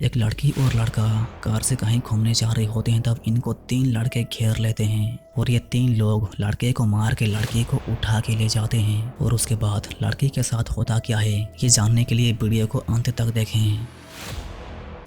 एक लड़की और लड़का कार से कहीं घूमने जा रहे होते हैं, तब इनको तीन लड़के घेर लेते हैं और ये तीन लोग लड़के को मार के लड़की को उठा के ले जाते हैं। और उसके बाद लड़की के साथ होता क्या है ये जानने के लिए वीडियो को अंत तक देखें।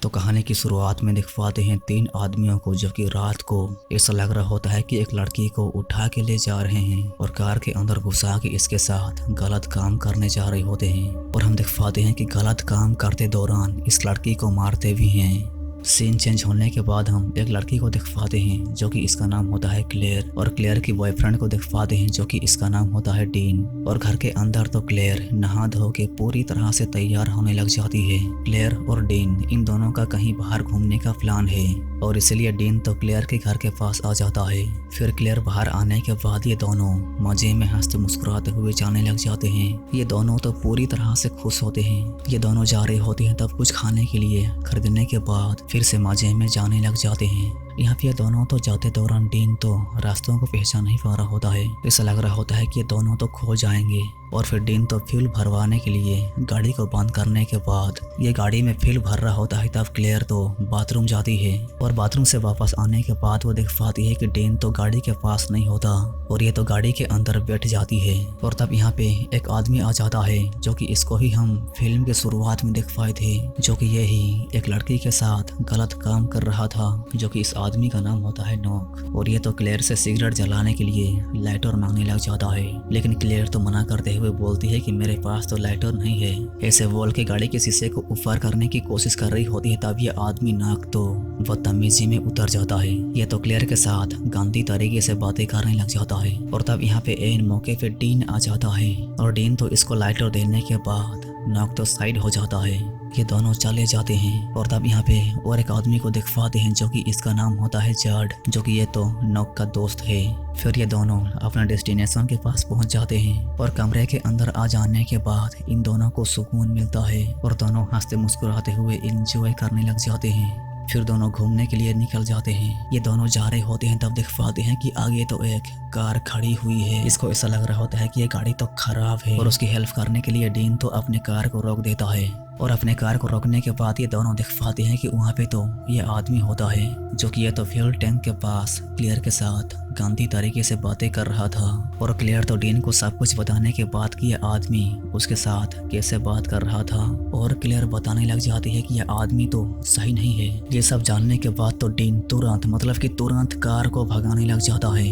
तो कहानी की शुरुआत में दिखवाते हैं तीन आदमियों को जो कि रात को ऐसा लग रहा होता है कि एक लड़की को उठा के ले जा रहे हैं और कार के अंदर घुसा के इसके साथ गलत काम करने जा रहे होते हैं। और हम दिखवाते हैं कि गलत काम करते दौरान इस लड़की को मारते भी हैं। सीन चेंज होने के बाद हम एक लड़की को दिखवाते हैं जो कि इसका नाम होता है क्लेयर, और क्लेयर की बॉयफ्रेंड को दिखवाते हैं जो कि इसका नाम होता है डीन। और घर के अंदर तो क्लेयर नहा धो के पूरी तरह से तैयार होने लग जाती है। क्लेयर और डीन इन दोनों का कहीं बाहर घूमने का प्लान है और इसलिए डीन तो क्लेयर के घर के पास आ जाता है। फिर क्लेयर बाहर आने के बाद ये दोनों मजे में हंसते मुस्कुराते हुए जाने लग जाते हैं। ये दोनों तो पूरी तरह से खुश होते हैं। ये दोनों जा रहे होते हैं तब कुछ खाने के लिए खरीदने के बाद फिर से मजे में जाने लग जाते हैं। यहाँ पे ये दोनों तो जाते दौरान डीन तो रास्तों को पहचान नहीं पा रहा होता है। ऐसा लग रहा होता है कि ये दोनों तो खो जाएंगे। और फिर डीन तो फ्यूल भरवाने के लिए गाड़ी को बंद करने के बाद ये गाड़ी में फ्यूल भर रहा होता है, तब क्लेयर तो बाथरूम जाती है और बाथरूम से वापस आने के बाद वो दिख पाती है कि डीन तो गाड़ी के पास नहीं होता और ये तो गाड़ी के अंदर बैठ जाती है। और तब यहाँ पे एक आदमी आ जाता है जो कि इसको ही हम फिल्म के शुरुआत में देख पाए थे, जो कि यही एक लड़की के साथ गलत काम कर रहा था, जो कि इस आदमी का नाम होता है नॉक। और ये तो क्लेयर से सिगरेट जलाने के लिए लाइटर मांगने लग जाता है, लेकिन क्लेयर तो मना करते हुए बोलती है कि मेरे पास तो लाइटर नहीं है। ऐसे बोल के गाड़ी के शीशे को ऊपर करने की कोशिश कर रही होती है, तब ये आदमी नाक तो बदतमीजी में उतर जाता है। ये तो क्लेयर के साथ गंदी तरीके से बातें करने लग जाता है। और तब यहाँ पे एन मौके पे डीन आ जाता है और डीन तो इसको लाइटर देने के बाद नाक तो साइड हो जाता है। ये दोनों चले जाते हैं और तब यहाँ पे और एक आदमी को दिखवाते हैं जो कि इसका नाम होता है जार्ड, जो कि ये तो नॉक का दोस्त है। फिर ये दोनों अपना डेस्टिनेशन के पास पहुंच जाते हैं और कमरे के अंदर आ जाने के बाद इन दोनों को सुकून मिलता है और दोनों हंसते मुस्कुराते हुए एंजॉय करने लग जाते हैं। फिर दोनों घूमने के लिए निकल जाते हैं। ये दोनों जा रहे होते हैं तब दिखवाते हैं कि आगे तो एक कार खड़ी हुई है। इसको ऐसा लग रहा होता है कि ये गाड़ी तो खराब है और उसकी हेल्प करने के लिए डीन तो अपने कार को रोक देता है। और अपने कार को रोकने के बाद ये दोनों दिखवाते हैं कि वहाँ पे तो ये आदमी होता है जो कि ये तो फ्यूल टैंक के पास क्लियर के साथ गंदी तरीके से बातें कर रहा था। और क्लियर तो डीन को सब कुछ बताने के बाद कि ये आदमी उसके साथ कैसे बात कर रहा था, और क्लियर बताने लग जाती है कि यह आदमी तो सही नहीं है। ये सब जानने के बाद तो डीन तुरंत कार को भगाने लग जाता है।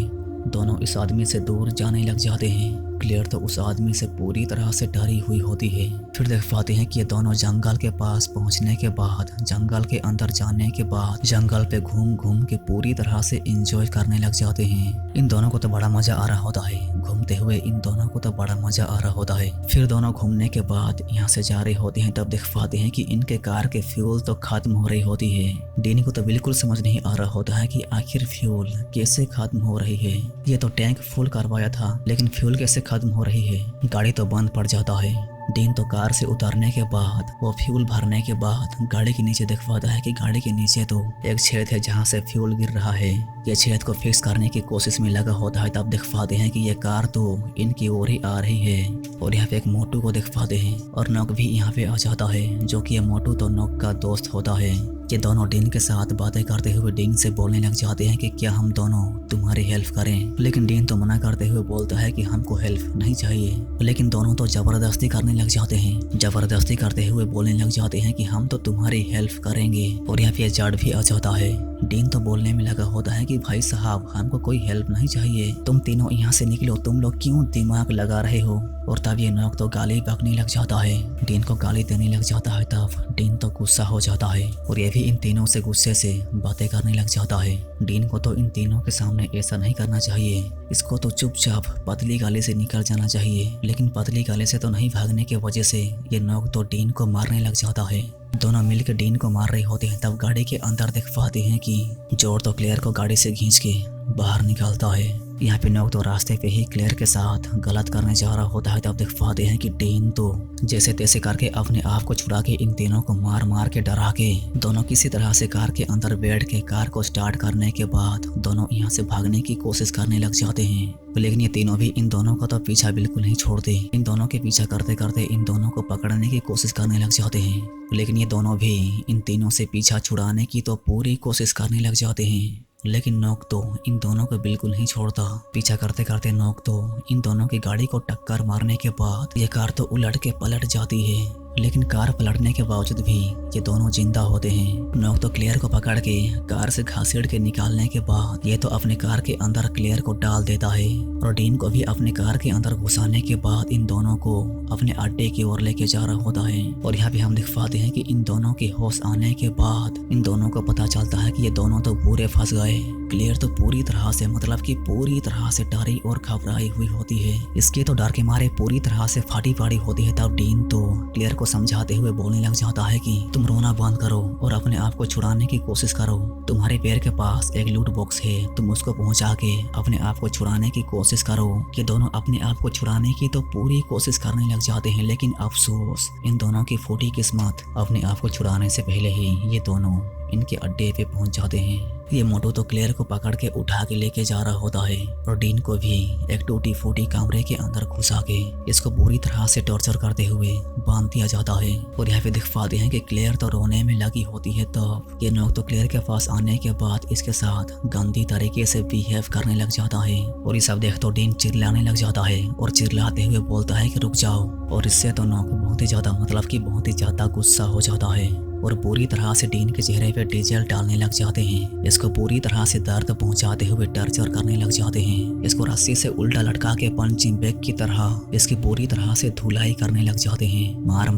दोनों इस आदमी से दूर जाने लग जाते हैं। क्लियर तो उस आदमी से पूरी तरह से डरी हुई होती है। फिर देख पाते हैं कि ये दोनों जंगल के पास पहुंचने के बाद, जंगल के अंदर जाने के बाद जंगल पे घूम घूम के पूरी तरह से एंजॉय करने लग जाते हैं। इन दोनों को तो बड़ा मजा आ रहा होता है घूमते हुए, इन दोनों को तो बड़ा मजा आ रहा होता है। फिर दोनों घूमने के बाद यहाँ से जा रहे होते हैं, तब देख पाते हैं कि इनके कार के फ्यूल तो खत्म हो रही होती है। डीनी को तो बिल्कुल समझ नहीं आ रहा होता है कि आखिर फ्यूल कैसे खत्म हो रही है। ये तो टैंक फुल करवाया था लेकिन फ्यूल कैसे खत्म हो रही है। गाड़ी तो बंद पड़ जाता है। डीन तो कार से उतरने के बाद वो फ्यूल भरने के बाद गाड़ी के नीचे दिखवाता है कि गाड़ी के नीचे तो एक छेद है जहाँ से फ्यूल गिर रहा है। ये छेद को फिक्स करने की कोशिश में लगा होता है। तब दिखवाते हैं कि ये कार तो इनकी ओर ही आ रही है। और यहाँ पे एक मोटू को दिखवाते हैं और नॉक भी यहाँ पे आ जाता है, जो कि ये मोटू तो नॉक का दोस्त होता है। ये दोनों डीन के साथ बातें करते हुए डीन से बोलने लग जाते हैं कि क्या हम दोनों तुम्हारी हेल्प करें, लेकिन डीन तो मना करते हुए बोलता है कि हमको हेल्प नहीं चाहिए। लेकिन दोनों तो जबरदस्ती करने लग जाते हैं, जबरदस्ती करते हुए बोलने लग जाते हैं कि हम तो तुम्हारी हेल्प करेंगे। और यहाँ पे जार्ड भी आ जाता है। डीन तो बोलने में लगा होता है कि भाई साहब हमको कोई हेल्प नहीं चाहिए, तुम तीनों यहाँ से निकलो, तुम लोग क्यों दिमाग लगा रहे हो। और तब ये नॉक तो गाली बकने लग जाता है, डीन को गाली देने लग जाता है। तब डीन तो गुस्सा हो जाता है और ये भी इन तीनों से गुस्से से बातें करने लग जाता है। डीन को तो इन तीनों के सामने ऐसा नहीं करना चाहिए, इसको तो चुपचाप पतली गाली से निकल जाना चाहिए। लेकिन पतली गाली से तो नहीं भागने की वजह से ये नॉक तो डीन को मारने लग जाता है। दोनों मिलकर डीन को मार रहे होते हैं। तब गाड़ी के अंदर दिख पाते हैं कि जोर तो क्लेयर को गाड़ी से खींच के बाहर निकालता है यहाँ पे नोक तो रास्ते पे ही क्लेयर के साथ गलत करने जा रहा होता है। तब देख पाते हैं कि डीन तो जैसे तैसे करके अपने आप को छुड़ा के इन तीनों को मार मार के डरा के दोनों किसी तरह से कार के अंदर बैठ के कार को स्टार्ट करने के बाद दोनों यहाँ से भागने की कोशिश करने लग जाते हैं। लेकिन ये तीनों भी इन दोनों का तो पीछा बिल्कुल नहीं छोड़ते। इन दोनों के पीछा करते करते इन दोनों को पकड़ने की कोशिश करने लग जाते हैं। लेकिन ये दोनों भी इन तीनों से पीछा छुड़ाने की तो पूरी कोशिश करने लग जाते हैं। लेकिन नोक तो इन दोनों को बिल्कुल नहीं छोड़ता। पीछा करते करते नोक तो इन दोनों की गाड़ी को टक्कर मारने के बाद ये कार तो उलट के पलट जाती है। लेकिन कार पलटने के बावजूद भी ये दोनों जिंदा होते हैं। नोक तो क्लेयर को पकड़ के कार से घसीट के निकालने के बाद ये तो अपने कार के अंदर क्लेयर को डाल देता है और डीन को भी अपने कार के अंदर घुसाने के बाद इन दोनों को अपने अड्डे की ओर लेके जा रहा होता है। और यहाँ पे हम दिख पाते हैं कि इन दोनों के होश आने के बाद इन दोनों को पता चलता है कि ये दोनों तो पूरे फंस गए। क्लेयर तो पूरी तरह से मतलब कि पूरी तरह से डरी और घबराई हुई होती है। इसके तो डर के मारे पूरी तरह से फाटी फाटी होती है। तब डीन तो क्लेयर को समझाते हुए बोलने लग जाता है कि तुम रोना बंद करो और अपने आप को छुड़ाने की कोशिश करो। तुम्हारे पैर के पास एक लूट बॉक्स है, तुम उसको पहुंचा के अपने आप को छुड़ाने की कोशिश करो। ये दोनों अपने आप को छुड़ाने की तो पूरी कोशिश करने लग जाते हैं। लेकिन अफसोस इन दोनों की फूटी किस्मत, अपने आप को छुड़ाने से पहले ही ये दोनों इनके अड्डे पे पहुंच जाते हैं। ये मोटू तो क्लेयर को पकड़ के उठा के लेके जा रहा होता है और डीन को भी एक टूटी फूटी कमरे के अंदर घुसा के इसको बुरी तरह से टॉर्चर करते हुए बांध दिया जाता है। और यहाँ पे दिख पाते हैं कि क्लेयर तो रोने में लगी होती है। तब ये नोक तो क्लेयर के पास आने के बाद इसके साथ गंदी तरीके से बिहेव करने लग जाता है। और ये सब देख तो डीन चिल्लाने लग जाता है और चिल्लाते हुए बोलता है कि रुक जाओ। और इससे तो नोक बहुत ही ज्यादा मतलब कि बहुत ही ज्यादा गुस्सा हो जाता है और पूरी तरह से डीन के चेहरे पे डीजल डालने लग जाते हैं। इसको पूरी तरह से दर्द पहुंचाते हुए टॉर्चर करने लग जाते हैं। इसको रस्सी से उल्टा लटका के पंचिंग बैग की तरह इसकी पूरी तरह से धुलाई करने लग जाते हैं। मार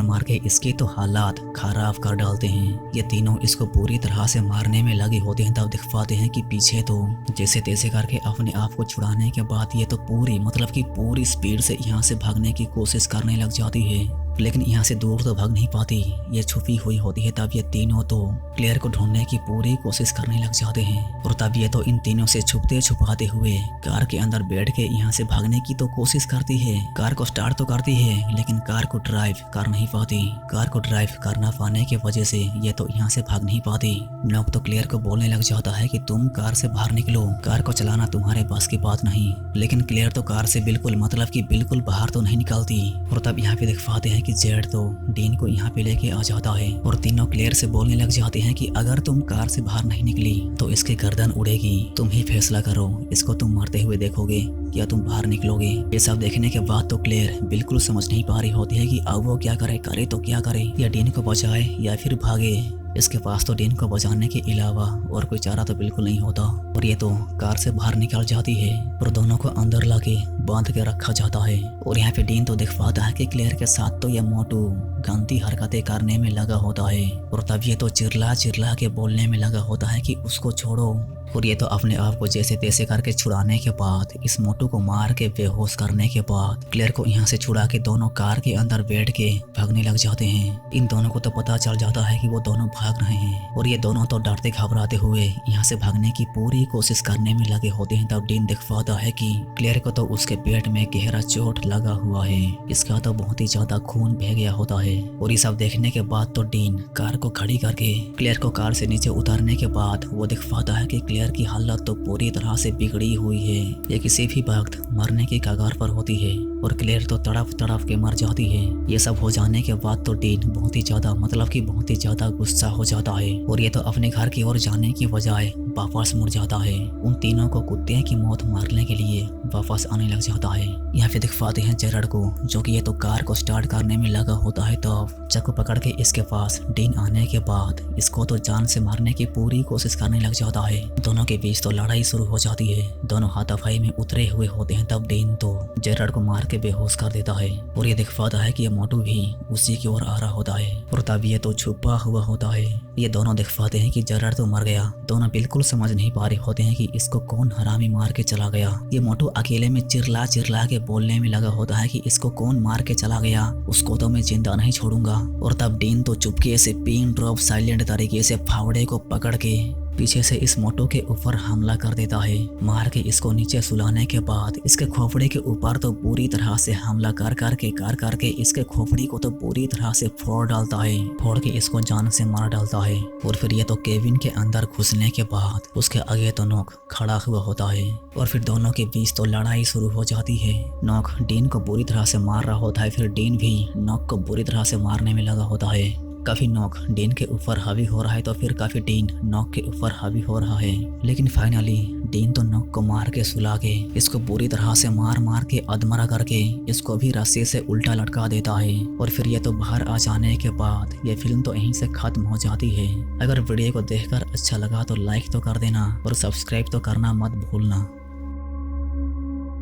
मार के इसके तो हालात खराब कर डालते हैं। ये तीनों इसको पूरी तरह से मारने में लगे होते हैं। तब दिख पाते हैं कि पीछे तो जैसे तैसे करके अपने आप को छुड़ाने के बाद ये तो पूरी मतलब कि पूरी स्पीड से यहाँ से भागने की कोशिश करने लग जाती है। लेकिन यहाँ से दूर तो भाग नहीं पाती, ये छुपी हुई होती है। तब ये तीनों तो क्लेयर को ढूंढने की पूरी कोशिश करने लग जाते हैं। और तब ये तो इन तीनों से छुपते छुपाते हुए कार के अंदर बैठ के यहाँ से भागने की तो कोशिश करती है। कार को स्टार्ट तो करती है लेकिन कार को ड्राइव कर नहीं पाती। कार को ड्राइव कर ना पाने की वजह से ये तो यहाँ से भाग नहीं पाती। नोक तो क्लेयर को बोलने लग जाता है कि तुम कार से बाहर निकलो, कार को चलाना तुम्हारे बस की बात नहीं। लेकिन क्लेयर तो कार से बिल्कुल मतलब कि बिल्कुल बाहर तो नहीं निकलती। और तब यहाँ पे देख पाते हैं कि जेड तो डीन को यहाँ पे लेके आ जाता है और तीनों क्लेयर से बोलने लग जाते हैं कि अगर तुम कार से बाहर नहीं निकली तो इसकी गर्दन उड़ेगी। तुम ही फैसला करो, इसको तुम मरते हुए देखोगे या तुम बाहर निकलोगे। ये सब देखने के बाद तो क्लेयर बिल्कुल समझ नहीं पा रही होती है कि अब वो क्या करे तो क्या करे, या डीन को बचाए या फिर भागे। इसके पास तो डीन को बचाने के अलावा और कोई चारा तो बिल्कुल नहीं होता। और ये तो कार से बाहर निकल जाती है और दोनों को अंदर लाके बांध के रखा जाता है। और यहाँ पे डीन तो दिख पाता है कि क्लेयर के साथ तो ये मोटू गंदी हरकतें करने में लगा होता है। और तब ये तो चिल्ला के बोलने में लगा होता है कि उसको छोड़ो। और ये तो अपने आप को जैसे तैसे करके छुड़ाने के बाद इस मोटू को मार के बेहोश करने के बाद क्लेयर को यहाँ से छुड़ा के दोनों कार के अंदर बैठ के भागने लग जाते हैं। इन दोनों को तो पता चल जाता है कि वो दोनों भाग रहे हैं और ये दोनों तो डरते घबराते हुए यहाँ से भागने की पूरी कोशिश करने में लगे होते हैं। तब डीन दिख पाता है कि क्लेयर को तो उसके पेट में गहरा चोट लगा हुआ है, इसका तो बहुत ही ज्यादा खून बह गया होता है। और ये सब देखने के बाद तो डीन कार को खड़ी करके क्लेयर को कार से नीचे उतारने के बाद वो दिख पाता है कि क्लेयर की हालत तो पूरी तरह से बिगड़ी हुई है। ये किसी भी वक्त मरने के कगार पर होती है और क्लेयर तो तड़प के मर जाती है। ये सब हो जाने के बाद तो डीन बहुत ही ज्यादा मतलब कि बहुत ही ज्यादा गुस्सा हो जाता है और ये तो अपने घर की ओर जाने की बजाय वापस मुड़ जाता है। उन तीनों को कुत्ते की मौत मारने के लिए वापस आने लग जाता है। यहाँ पे दिख पाते हैं जेरड को, जो कि ये तो कार को स्टार्ट करने में लगा होता है। तो चाकू पकड़ के इसके पास डीन आने के बाद इसको तो जान से मारने की पूरी कोशिश करने लग जाता है। दोनों के बीच तो लड़ाई शुरू हो जाती है, दोनों हाथापाई में उतरे हुए होते हैं। तब डीन तो जेरड को मार के बेहोश कर देता है और ये दिख पाता है कि ये मोटू भी उसी की ओर आ रहा होता है और तब ये तो छुपा हुआ होता है। ये दोनों दिख पाते हैं कि जेरड तो मर गया। दोनों बिल्कुल समझ नहीं पा रहे होते हैं कि इसको कौन हरामी मार के चला गया। ये मोटू अकेले में चिल्ला के बोलने में लगा होता है कि इसको कौन मार के चला गया, उसको तो मैं जिंदा नहीं छोड़ूंगा। और तब डीन तो चुपके से पिन ड्रॉप साइलेंट तरीके से फावड़े को पकड़ के पीछे से इस मोटो के ऊपर हमला कर देता है। मार के इसको नीचे सुलाने के बाद इसके खोपड़ी के ऊपर तो पूरी तरह से हमला कर करके इसके खोपड़ी को तो पूरी तरह से फोड़ डालता है। फोड़ के इसको जान से मार डालता है। और फिर ये तो केविन के अंदर घुसने के बाद उसके आगे तो नॉक खड़ा हुआ होता है और फिर दोनों के बीच तो लड़ाई शुरू हो जाती है। नॉक डीन को बुरी तरह से मार रहा होता है, फिर डीन भी नॉक को बुरी तरह से मारने में लगा होता है। काफी नॉक डीन के ऊपर हावी हो रहा है तो फिर काफी डीन नॉक के ऊपर हावी हो रहा है। लेकिन फाइनली डीन तो नॉक को मार के सुला के इसको पूरी तरह से मार के अधमरा करके इसको भी रस्सी से उल्टा लटका देता है। और फिर ये तो बाहर आ जाने के बाद ये फिल्म तो यहीं से खत्म हो जाती है। अगर वीडियो को देखकर अच्छा लगा तो लाइक तो कर देना और सब्सक्राइब तो करना मत भूलना।